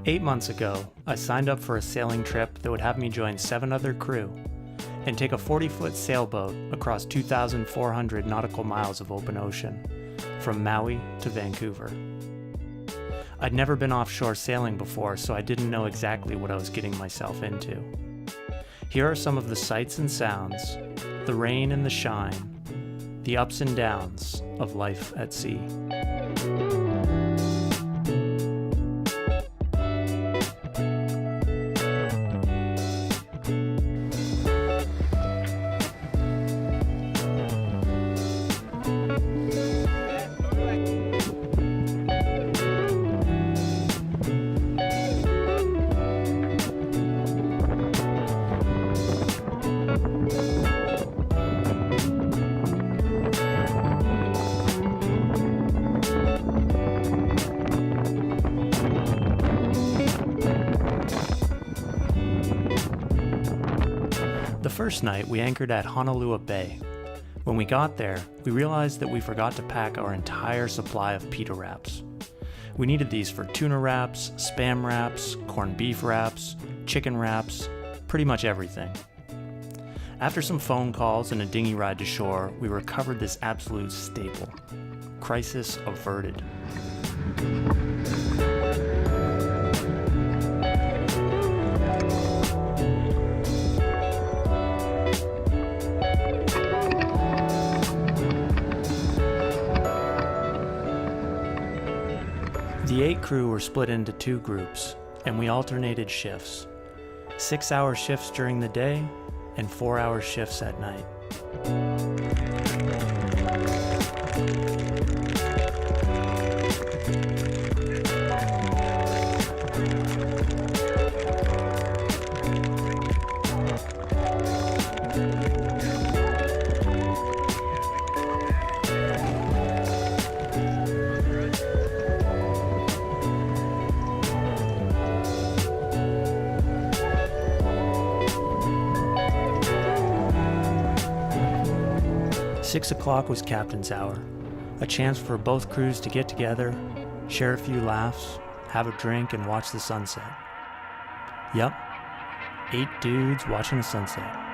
8 months ago, I signed up for a sailing trip that would have me join 7 other crew and take a 40-foot sailboat across 2,400 nautical miles of open ocean, from Maui to Vancouver. I'd never been offshore sailing before, so I didn't know exactly what I was getting myself into. Here are some of the sights and sounds, the rain and the shine, the ups and downs of life at sea. The first night, we anchored at Honolulu Bay. When we got there, we realized that we forgot to pack our entire supply of pita wraps. We needed these for tuna wraps, spam wraps, corned beef wraps, chicken wraps, pretty much everything. After some phone calls and a dinghy ride to shore, we recovered this absolute staple. Crisis averted. The 8 crew were split into 2 groups, and we alternated shifts. 6-hour shifts during the day, and 4-hour shifts at night. Six o'clock was captain's hour, a chance for both crews to get together, share a few laughs, have a drink, and watch the sunset. Yep, 8 dudes watching a sunset.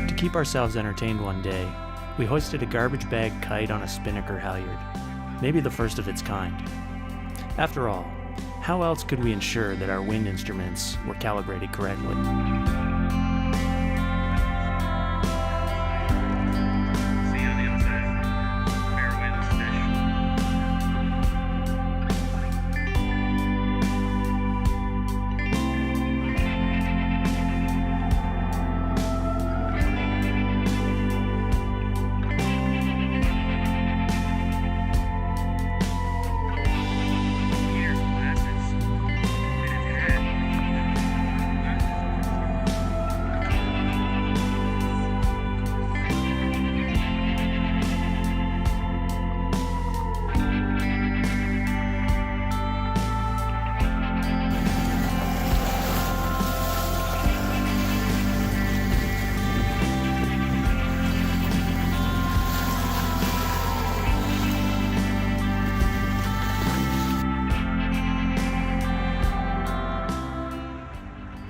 To keep ourselves entertained one day, we hoisted a garbage bag kite on a spinnaker halyard, maybe the first of its kind. After all, how else could we ensure that our wind instruments were calibrated correctly?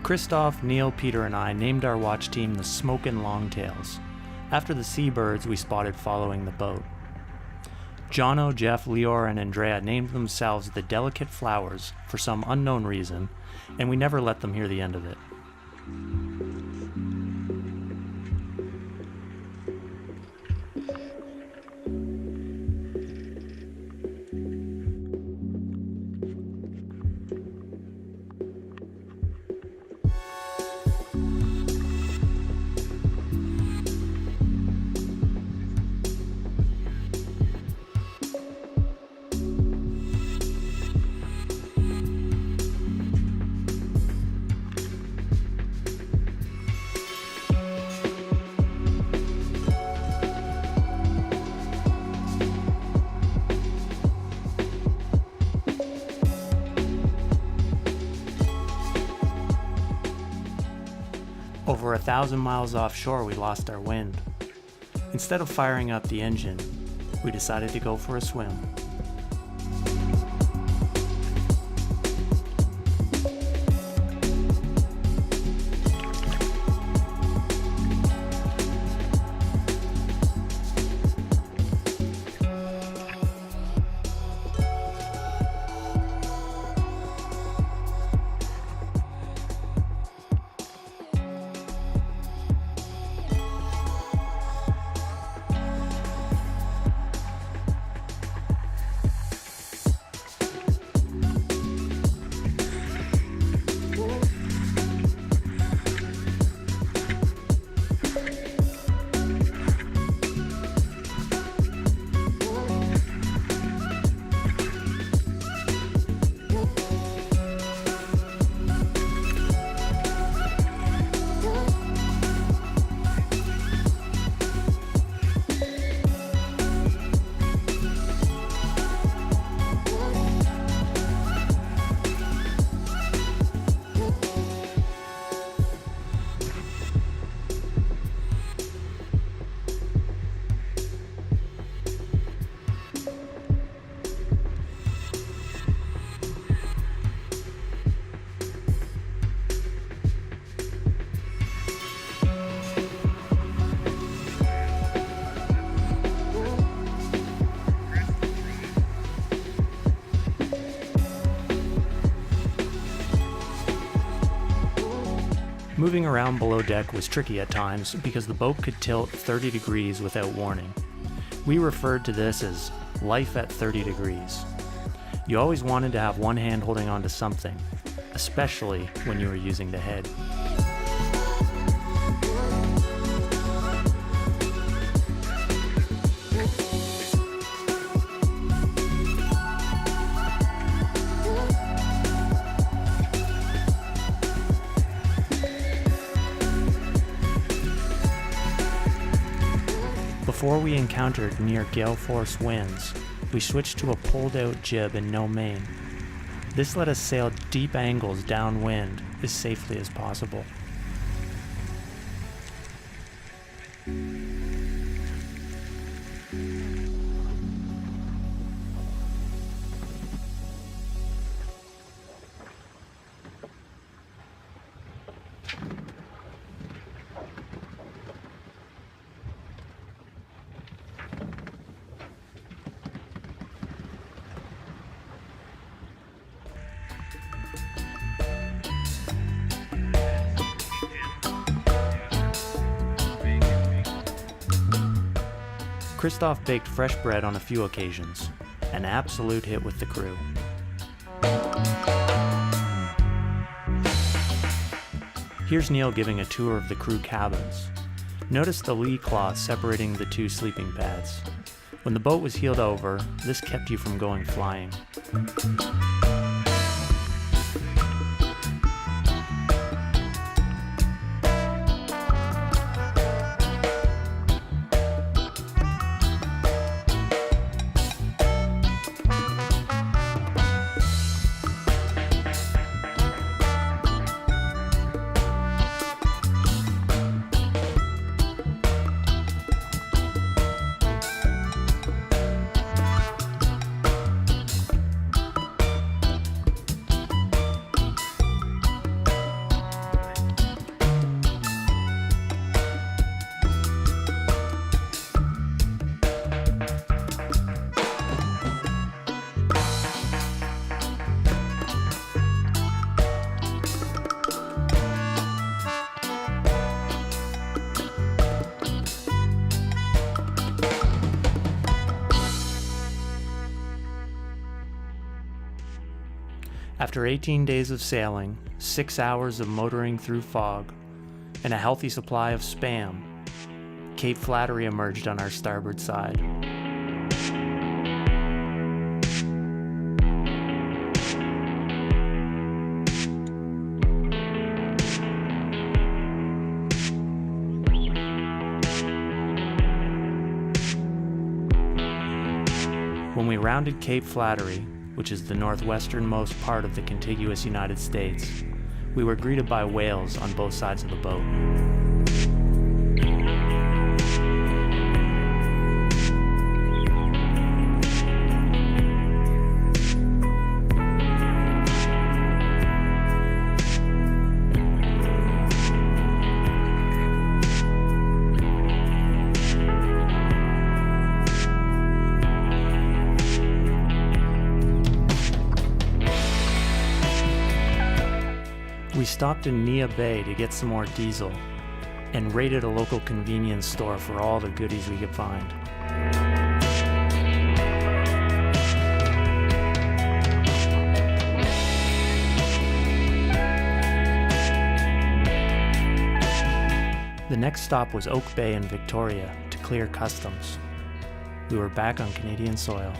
Christoph, Neil, Peter, and I named our watch team the Smokin' Longtails, after the seabirds we spotted following the boat. Jono, Jeff, Lior, and Andrea named themselves the Delicate Flowers for some unknown reason, and we never let them hear the end of it. Over 1,000 miles offshore, we lost our wind. Instead of firing up the engine, we decided to go for a swim. Moving around below deck was tricky at times because the boat could tilt 30 degrees without warning. We referred to this as life at 30 degrees. You always wanted to have one hand holding onto something, especially when you were using the head. Before we encountered near gale-force winds, we switched to a pulled-out jib and no main. This let us sail deep angles downwind as safely as possible. Christoph baked fresh bread on a few occasions, an absolute hit with the crew. Here's Neil giving a tour of the crew cabins. Notice the lee cloth separating the two sleeping pads. When the boat was heeled over, this kept you from going flying. After 18 days of sailing, 6 hours of motoring through fog, and a healthy supply of Spam, Cape Flattery emerged on our starboard side. When we rounded Cape Flattery, which is the northwesternmost part of the contiguous United States, we were greeted by whales on both sides of the boat. We stopped in Nia Bay to get some more diesel and raided a local convenience store for all the goodies we could find. The next stop was Oak Bay in Victoria to clear customs. We were back on Canadian soil.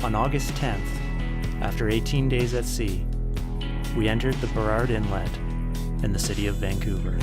On August 10th, after 18 days at sea, we entered the Burrard Inlet in the city of Vancouver.